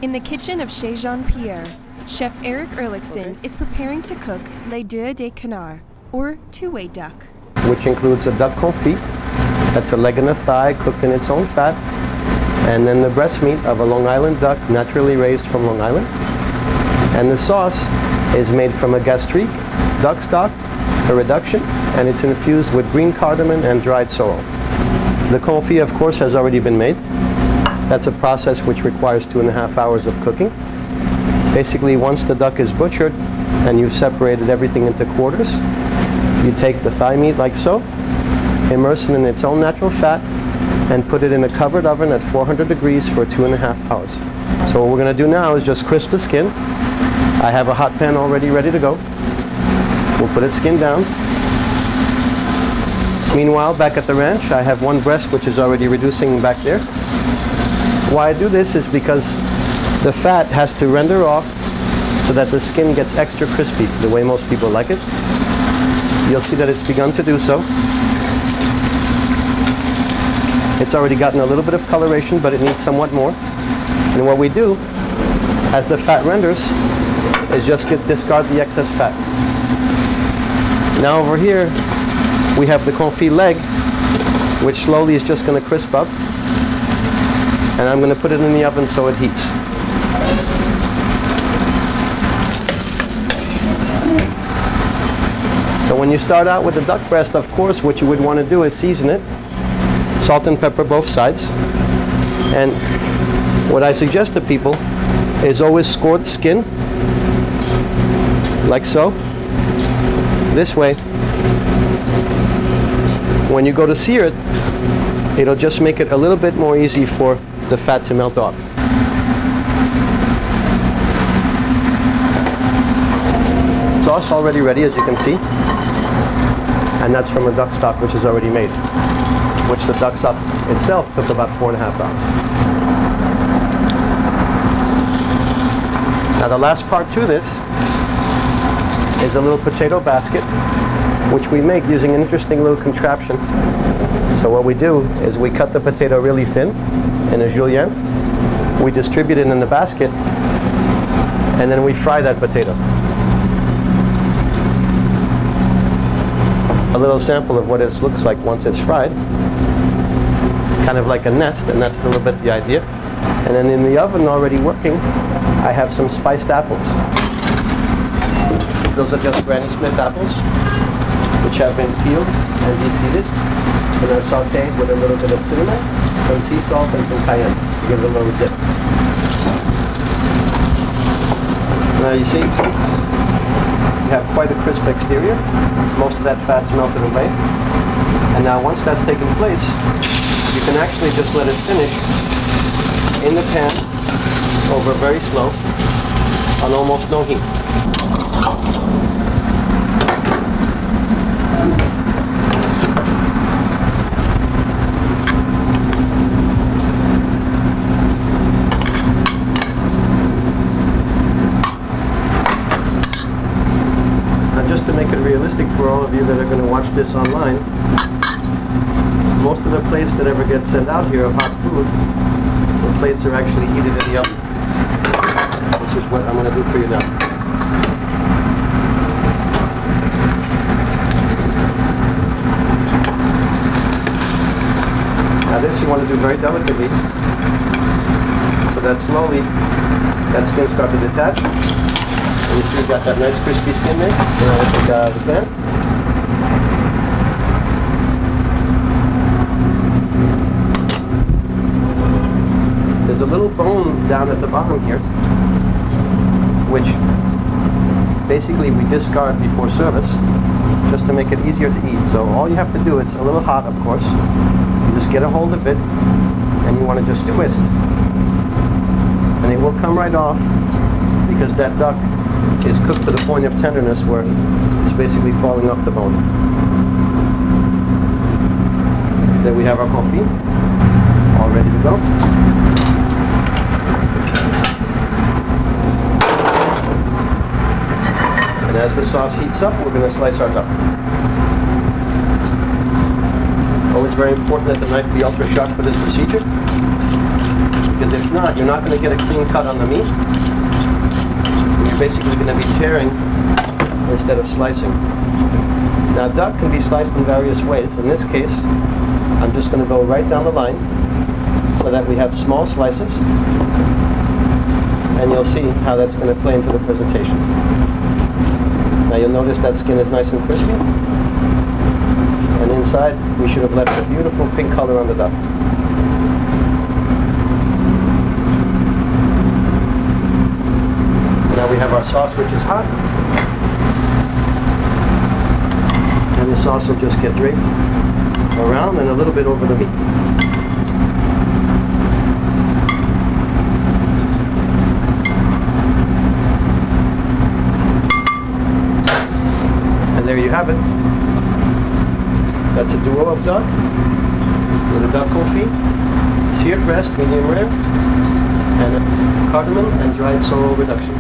In the kitchen of Chez Jean-pierre, Chef Eric Erlichson is preparing to cook les deux de canard, or two-way duck. Which includes a duck confit, that's a leg and a thigh cooked in its own fat, and then the breast meat of a Long Island duck naturally raised from Long Island. And the sauce is made from a gastrique, duck stock, a reduction, and it's infused with green cardamom and dried sorrel. The confit, of course, has already been made. That's a process which requires 2.5 hours of cooking. Basically, once the duck is butchered and you've separated everything into quarters, you take the thigh meat like so, immerse it in its own natural fat, and put it in a covered oven at 400 degrees for 2.5 hours. So what we're going to do now is just crisp the skin. I have a hot pan already ready to go. We'll put its skin down. Meanwhile, back at the ranch, I have one breast which is already reducing back there. Why I do this is because the fat has to render off so that the skin gets extra crispy, the way most people like it. You'll see that it's begun to do so. It's already gotten a little bit of coloration, but it needs somewhat more. And what we do, as the fat renders, is just discard the excess fat. Now over here, we have the confit leg, which slowly is just going to crisp up. And I'm going to put it in the oven so it heats. So when you start out with the duck breast, of course, what you would want to do is season it. Salt and pepper both sides. And what I suggest to people is always score the skin, like so. This way, when you go to sear it, it'll just make it a little bit more easy for the fat to melt off. Sauce already ready, as you can see. And that's from a duck stock which is already made, which the duck stock itself took about 4.5 hours. Now the last part to this is a little potato basket, which we make using an interesting little contraption. So what we do is we cut the potato really thin in a julienne, we distribute it in the basket, and then we fry that potato. A little sample of what it looks like once it's fried. It's kind of like a nest, and that's a little bit the idea. And then in the oven already working, I have some spiced apples. Those are just Granny Smith apples, which have been peeled and de-seeded. And they're sauteed with a little bit of cinnamon, some sea salt, and some cayenne to give it a little zip. Now you see, you have quite a crisp exterior. Most of that fat's melted away. And now once that's taken place, you can actually just let it finish in the pan over very slow on almost no heat. Just to make it realistic for all of you that are going to watch this online, most of the plates that ever get sent out here of hot food, the plates are actually heated in the oven, which is what I'm going to do for you now. Now this you want to do very delicately, so that slowly that skin starts to detach. You see you've got that nice crispy skin there. Now I take the pan. There's a little bone down at the bottom here, which basically we discard before service, just to make it easier to eat. So all you have to do, it's a little hot of course, you just get a hold of it, and you want to just twist. And it will come right off, because that duck is cooked to the point of tenderness where it's basically falling off the bone. Then we have our confit, all ready to go. And as the sauce heats up, we're going to slice our duck. Always very important that the knife be ultra sharp for this procedure, because if not, not, you're not going to get a clean cut on the meat. You're basically going to be tearing instead of slicing. Now duck can be sliced in various ways. In this case, I'm just going to go right down the line so that we have small slices, and you'll see how that's going to play into the presentation. Now you'll notice that skin is nice and crispy, and inside we should have left a beautiful pink color on the duck. Now we have our sauce, which is hot, and the sauce will just get draped around and a little bit over the meat. And there you have it. That's a duo of duck with a duck confit, seared breast, medium rare, and a cardamom and dried sorrel reduction.